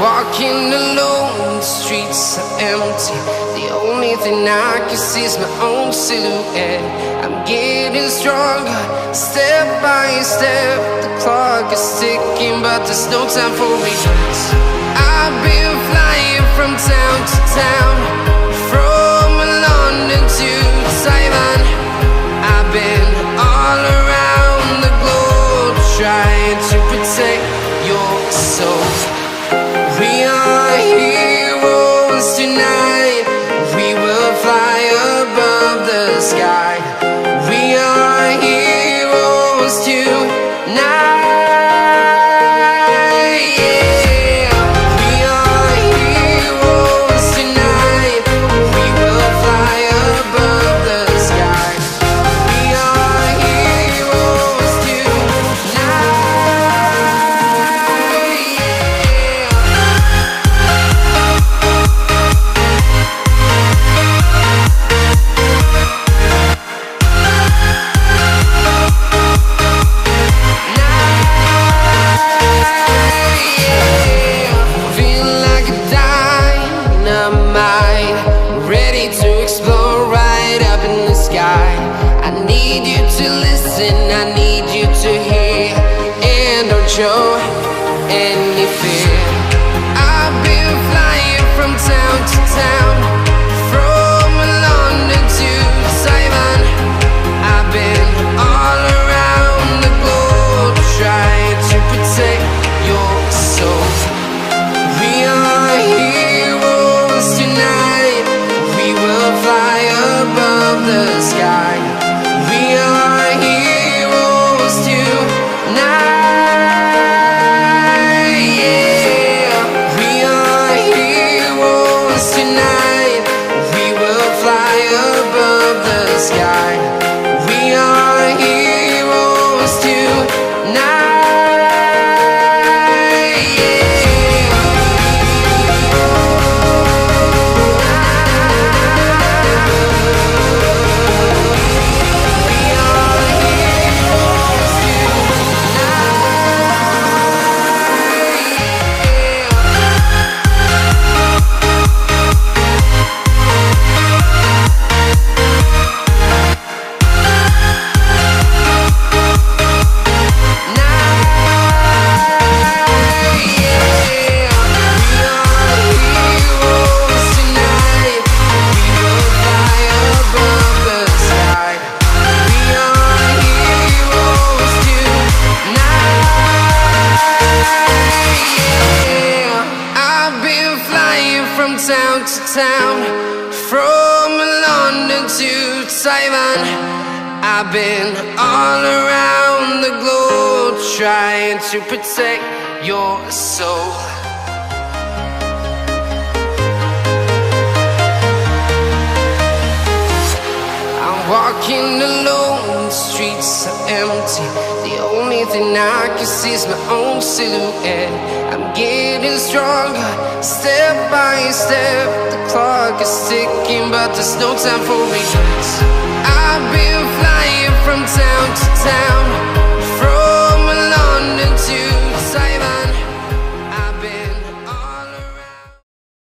Walking alone, the streets are empty. The only thing I can see is my own silhouette. I'm getting stronger, step by step. The clock is ticking, but there's no time for regrets. I've been flying from town to town, from London to Taiwan. I've been all around the globe, trying to protect your soul. We are heroes tonight. We will fly above the sky. We are heroes tonight. Yeah. We are heroes tonight. We will fly above the sky. We are heroes tonight. I need you to hear, and don't show any fear. I've been flying from town to town, from London to Taiwan. I've been all around the globe, trying to protect your soul. We are heroes tonight. We will fly above the sky. We are heroes tonight. Yeah. We are heroes tonight. We will fly above the sky. We are heroes tonight. From town to town, from London to Taiwan. I've been all around the globe, trying to protect your soul. I'm walking alone, the streets are empty. The only thing I can see is my own silhouette. I'm getting stronger, step by step. The clock is ticking, but there's no time for regrets. I've been flying from town to town,